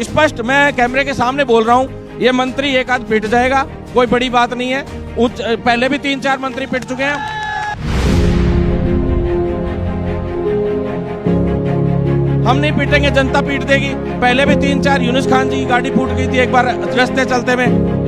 स्पष्ट मैं कैमरे के सामने बोल रहा हूँ, ये मंत्री एक आध पिट जाएगा, कोई बड़ी बात नहीं है। पहले भी 3-4 मंत्री पिट चुके हैं। हम नहीं पीटेंगे, जनता पीट देगी। पहले भी 3-4 यूनुस खान जी की गाड़ी फूट गई थी एक बार रास्ते चलते में।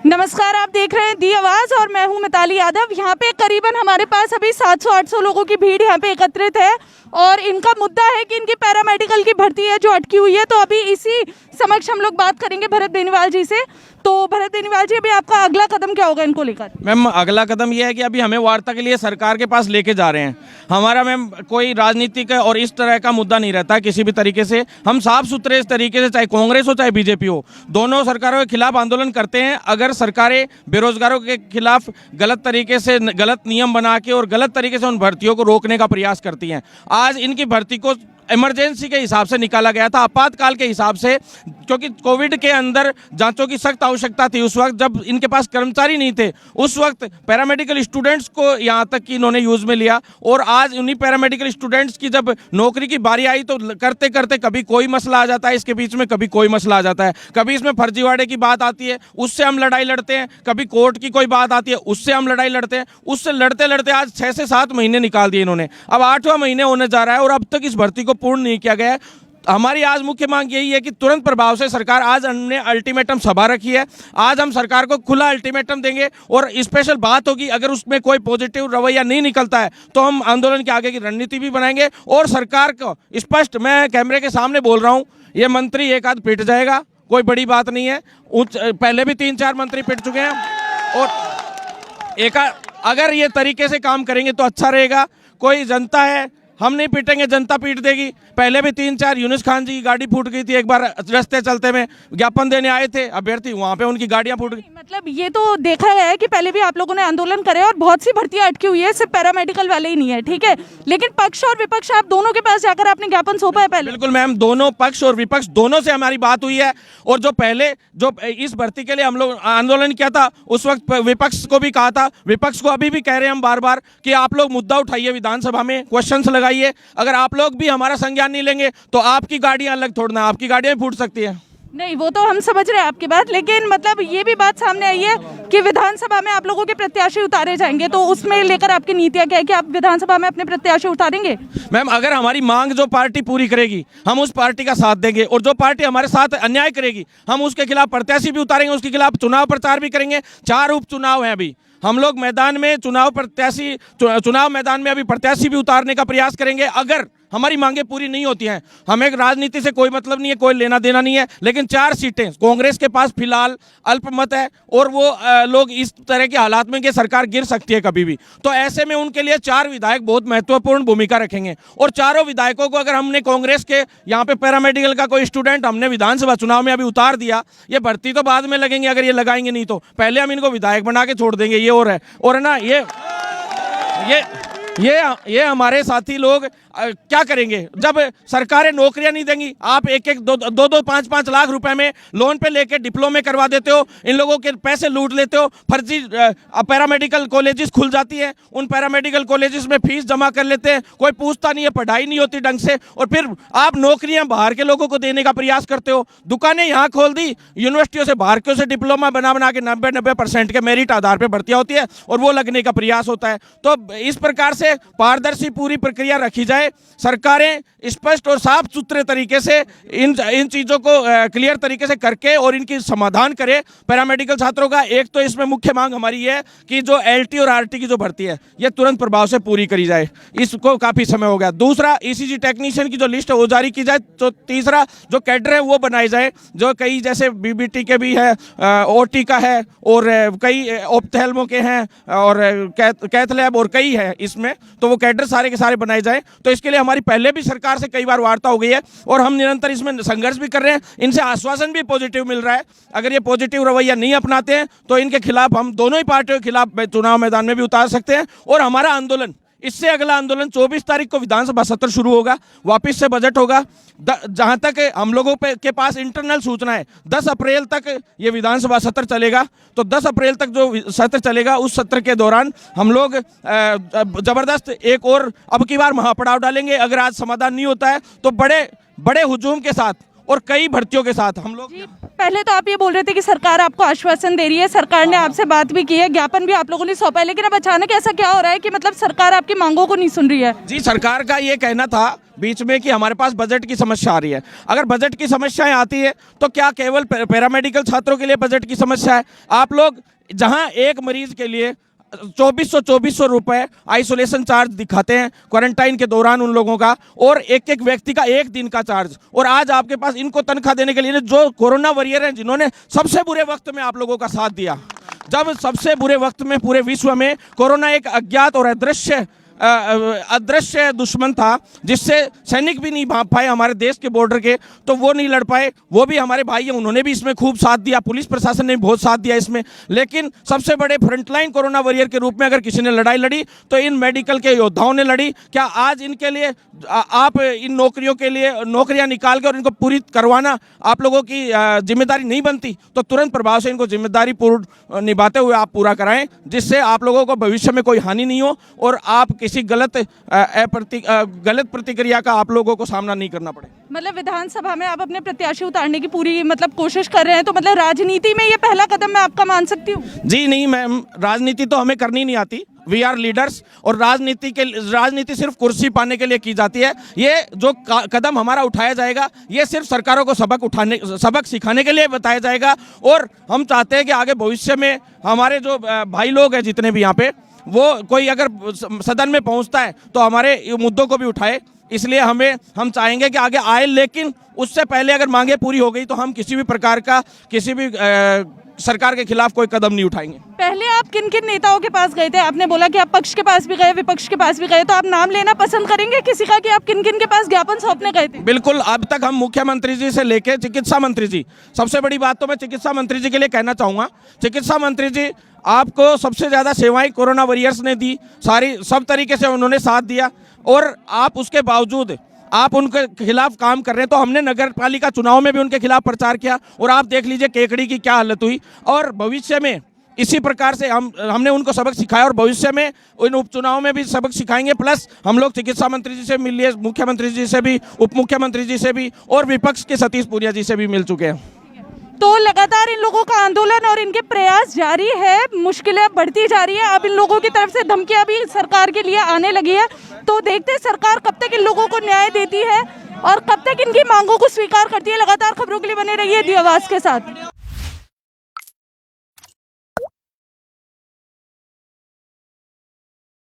नमस्कार, आप देख रहे हैं दी आवाज और मैं हूं मिताली यादव। यहाँ पे करीबन हमारे पास अभी 700-800 लोगों की भीड़ यहाँ पे एकत्रित है और इनका मुद्दा है कि इनकी पैरामेडिकल की भर्ती है जो अटकी हुई है। तो अभी इसी समक्ष हम लोग बात करेंगे भरत बेनीवाल जी से। तो भरत बेनीवाल जी, अभी आपका अगला कदम क्या होगा इनको लेकर? मैम, अगला कदम यह है कि अभी हमें वार्ता के लिए सरकार के पास लेके जा रहे हैं। हमारा मैम कोई राजनीतिक और इस तरह का मुद्दा नहीं रहता किसी भी तरीके से। हम साफ सुथरे इस तरीके से, चाहे कांग्रेस हो चाहे बीजेपी हो, दोनों सरकारों के खिलाफ आंदोलन करते हैं। अगर सरकारें बेरोजगारों के खिलाफ गलत तरीके से गलत नियम बना के और गलत तरीके से उन भर्तियों को रोकने का प्रयास करती हैं। आज इनकी भर्ती को इमरजेंसी के हिसाब से निकाला गया था, आपातकाल के हिसाब से, क्योंकि कोविड के अंदर जांचों की सख्त आवश्यकता थी। उस वक्त जब इनके पास कर्मचारी नहीं थे, उस वक्त पैरामेडिकल स्टूडेंट्स को यहां तक कि इन्होंने यूज में लिया। और आज उन्हीं पैरामेडिकल स्टूडेंट्स की जब नौकरी की बारी आई तो करते करते कभी कोई मसला आ जाता है इसके बीच में, कभी कोई मसला आ जाता है, कभी इसमें फर्जीवाड़े की बात आती है, उससे हम लड़ाई लड़ते हैं, कभी कोर्ट की कोई बात आती है, उससे हम लड़ाई लड़ते हैं। उससे लड़ते लड़ते आज 6 से 7 महीने निकाल दिए इन्होंने। अब 8वां महीने होने जा रहा है और अब तक इस भर्ती को पूर्ण नहीं किया गया है। हमारी आज मुख्य मांग यही है कि तुरंत प्रभाव से सरकार, आज हमने अल्टीमेटम सभा रखी है, आज हम सरकार को खुला अल्टीमेटम देंगे और स्पेशल बात होगी। अगर उसमें कोई पॉजिटिव रवैया नहीं निकलता है तो हम आंदोलन के आगे की रणनीति भी बनाएंगे और सरकार को स्पष्ट मैं कैमरे के सामने बोल रहा हूँ, ये मंत्री एक आध पिट जाएगा, कोई बड़ी बात नहीं है। पहले भी 3-4 मंत्री पिट चुके हैं और अगर ये तरीके से काम करेंगे तो अच्छा रहेगा। कोई जनता है, हम नहीं पीटेंगे, जनता पीट देगी। पहले भी 3-4 यूनुस खान जी की गाड़ी फूट गई थी एक बार रास्ते चलते में, ज्ञापन देने आए थे अभ्यर्थी, वहां पे उनकी गाड़ियां फूट गई। मतलब ये तो देखा गया है कि पहले भी आप लोगों ने आंदोलन करे और बहुत सी भर्तियां अटकी हुई है, सिर्फ पैरामेडिकल वाले ही नहीं है, ठीक है। लेकिन पक्ष और विपक्ष, आप दोनों के पास जाकर आपने ज्ञापन सौंपा है पहले? बिल्कुल मैम, दोनों पक्ष और विपक्ष दोनों से हमारी बात हुई है। और जो पहले जो इस भर्ती के लिए हम लोग आंदोलन किया था, उस वक्त विपक्ष को भी कहा था, विपक्ष को अभी भी कह रहे हैं हम बार बार कि आप लोग मुद्दा उठाइए, विधानसभा में क्वेश्चंस लगाइए। अगर आप लोग भी हमारा संज्ञान नहीं लेंगे तो आपकी गाड़ियां अलग थोड़ना, आपकी गाड़ियां भी फूट सकती है। नहीं, वो तो हम समझ रहे हैं आपकी बात, लेकिन मतलब ये भी बात सामने आई है कि विधानसभा में आप लोगों के प्रत्याशी उतारे जाएंगे, तो उसमें लेकर आपकी नीतियां क्या है कि आप विधानसभा में अपने प्रत्याशी उतारेंगे? मैम, अगर हमारी मांग जो पार्टी पूरी करेगी हम उस पार्टी का साथ देंगे और जो पार्टी हमारे साथ अन्याय करेगी हम उसके खिलाफ प्रत्याशी भी उतारेंगे, उसके खिलाफ चुनाव प्रचार भी करेंगे। 4 उपचुनाव हैं अभी, हम लोग मैदान में चुनाव मैदान में अभी प्रत्याशी भी उतारने का प्रयास करेंगे। अगर हमारी मांगे पूरी नहीं होती हैं, हमें राजनीति से कोई मतलब नहीं है, कोई लेना देना नहीं है, लेकिन 4 सीटें कांग्रेस के पास फिलहाल अल्पमत है और वो लोग इस तरह के हालात में कि सरकार गिर सकती है कभी भी, तो ऐसे में उनके लिए 4 विधायक बहुत महत्वपूर्ण भूमिका रखेंगे। और चारों विधायकों को अगर हमने कांग्रेस के यहाँ पे पैरामेडिकल का कोई स्टूडेंट हमने विधानसभा चुनाव में अभी उतार दिया, ये भर्ती तो बाद में लगेंगे, अगर ये लगाएंगे नहीं तो पहले हम इनको विधायक बना के छोड़ देंगे। ये और है ना, ये हमारे साथी लोग क्या करेंगे जब सरकारें नौकरियां नहीं देंगी? आप 1-1, 2-2, 5-5 लाख रुपए में लोन पे लेके डिप्लोमे करवा देते हो, इन लोगों के पैसे लूट लेते हो, फर्जी पैरामेडिकल कॉलेजेस खुल जाती है, उन पैरामेडिकल कॉलेजेस में फीस जमा कर लेते हैं, कोई पूछता नहीं है, पढ़ाई नहीं होती ढंग से, और फिर आप नौकरियां बाहर के लोगों को देने का प्रयास करते हो। दुकानें यहाँ खोल दी, यूनिवर्सिटियों से बाहर के से डिप्लोमा बना के 90% के मेरिट आधार पर भर्तियां होती है और वो लगने का प्रयास होता है। तो इस प्रकार से पारदर्शी पूरी प्रक्रिया रखी जाए, सरकारें स्पष्ट और साफ सुथरे तरीके से इन चीजों को क्लियर तरीके से करके और इनकी समाधान करे पैरामेडिकल छात्रों का। एक तो इसमें मुख्य मांग हमारी है कि जो एलटी और आरटी की जो भर्ती है ये तुरंत प्रभाव से पूरी करी जाए, इसको काफी समय हो गया। दूसरा, ईसीजी टेक्नीशियन की जो लिस्ट है वो जारी की जाए। तो तीसरा, जो कैडर है वो बनाए जाए, जो कई जैसे बीबीटी के भी है, ओटी का है और कई ऑप्थेल्मो के हैं और कैथ लैब और कई है इसमें, तो वो कैडर सारे के सारे बनाए जाए। तो इसके लिए हमारी पहले भी सरकार से कई बार वार्ता हो गई है और हम निरंतर इसमें संघर्ष भी कर रहे हैं। इनसे आश्वासन भी पॉजिटिव मिल रहा है। अगर ये पॉजिटिव रवैया नहीं अपनाते हैं तो इनके खिलाफ हम दोनों ही पार्टियों के खिलाफ चुनाव मैदान में भी उतार सकते हैं और हमारा आंदोलन इससे अगला आंदोलन 24 तारीख को विधानसभा सत्र शुरू होगा, वापस से बजट होगा। जहां तक हम लोगों के पास इंटरनल सूचना है 10 अप्रैल तक ये विधानसभा सत्र चलेगा। तो 10 अप्रैल तक जो सत्र चलेगा उस सत्र के दौरान हम लोग जबरदस्त एक और अब की बार महापड़ाव डालेंगे। अगर आज समाधान नहीं होता है तो बड़े हुजूम के साथ और कई भर्तियों के साथ हम लोग। पहले तो आप ये बोल रहे थे कि सरकार आपको आश्वासन दे रही है, सरकार ने आपसे बात भी की है, ज्ञापन भी आप लोगों ने सौंपा है, लेकिन अब अचानक ऐसा क्या हो रहा है कि मतलब सरकार आपकी मांगों को नहीं सुन रही है? जी, सरकार का ये कहना था बीच में कि हमारे पास बजट की समस्या आ रही है। अगर बजट की समस्याएं आती है तो क्या केवल पैरामेडिकल छात्रों के लिए बजट की समस्या है? आप लोग जहां एक मरीज के लिए 2400 रुपए आइसोलेशन चार्ज दिखाते हैं क्वारंटाइन के दौरान उन लोगों का, और एक व्यक्ति का एक दिन का चार्ज, और आज आपके पास इनको तनख्वाह देने के लिए जो कोरोना वॉरियर हैं जिन्होंने सबसे बुरे वक्त में आप लोगों का साथ दिया, जब सबसे बुरे वक्त में पूरे विश्व में कोरोना एक अज्ञात और अदृश्य दुश्मन था जिससे सैनिक भी नहीं भाग पाए हमारे देश के बॉर्डर के, तो वो नहीं लड़ पाए। वो भी हमारे भाई हैं, उन्होंने भी इसमें खूब साथ दिया, पुलिस प्रशासन ने बहुत साथ दिया इसमें। लेकिन सबसे बड़े फ्रंटलाइन कोरोना वॉरियर के रूप में अगर किसी ने लड़ाई लड़ी तो इन मेडिकल के योद्धाओं ने लड़ी। क्या आज इनके लिए आप इन नौकरियों के लिए नौकरियां निकाल के और इनको पूरी करवाना आप लोगों की जिम्मेदारी नहीं बनती? तो तुरंत प्रभाव से इनको जिम्मेदारी पूर्ण निभाते हुए आप पूरा कराएं, जिससे आप लोगों को भविष्य में कोई हानि नहीं हो और आप किसी गलत प्रतिक्रिया का आप लोगों को सामना नहीं करना पड़े। मतलब विधानसभा में आप अपने प्रत्याशी उतारने की पूरी मतलब कोशिश कर रहे हैं, तो मतलब राजनीति में ये पहला कदम मैं आपका मान सकती हूँ? जी नहीं मैम, राजनीति तो हमें करनी नहीं आती। वी आर लीडर्स, और राजनीति सिर्फ कुर्सी पाने के लिए की जाती है। ये जो कदम हमारा उठाया जाएगा ये सिर्फ सरकारों को सबक सिखाने के लिए बताया जाएगा। और हम चाहते हैं कि आगे भविष्य में हमारे जो भाई लोग हैं जितने भी यहाँ पे, वो कोई अगर सदन में पहुंचता है तो हमारे मुद्दों को भी उठाए। इसलिए हम चाहेंगे कि आगे आए, लेकिन उससे पहले अगर मांगे पूरी हो गई तो हम किसी भी प्रकार का किसी भी सरकार के खिलाफ कोई कदम नहीं उठाएंगे। पहले आप किन किन नेताओं के पास गए थे? आपने बोला कि आप पक्ष के पास भी गए, विपक्ष के पास भी गए, तो आप नाम लेना पसंद करेंगे किसी का कि आप किन किन के पास ज्ञापन सौंपने गए थे? बिल्कुल, अब तक हम मुख्यमंत्री जी से लेके चिकित्सा मंत्री जी, सबसे बड़ी बात तो मैं चिकित्सा मंत्री जी के लिए कहना चाहूँगा। चिकित्सा मंत्री जी, आपको सबसे ज़्यादा सेवाएं कोरोना वॉरियर्स ने दी, सब तरीके से उन्होंने साथ दिया, और आप उसके बावजूद आप उनके खिलाफ काम कर रहे हैं। तो हमने नगर पालिका चुनाव में भी उनके खिलाफ प्रचार किया, और आप देख लीजिए केकड़ी की क्या हालत हुई। और भविष्य में इसी प्रकार से हमने उनको सबक सिखाया, और भविष्य में इन उपचुनाव में भी सबक सिखाएंगे। प्लस हम लोग चिकित्सा मंत्री जी से मिल लिए, मुख्यमंत्री जी से भी, उप मुख्यमंत्री जी से भी, और विपक्ष के सतीश पुनिया जी से भी मिल चुके हैं। तो लगातार इन लोगों का आंदोलन और इनके प्रयास जारी है, मुश्किलें बढ़ती जा रही है। अब इन लोगों की तरफ से धमकियां भी सरकार के लिए आने लगी है। तो देखते हैं सरकार कब तक इन लोगों को न्याय देती है और कब तक इनकी मांगों को स्वीकार करती है। लगातार खबरों के लिए बने रहिए दी आवाज़ के साथ।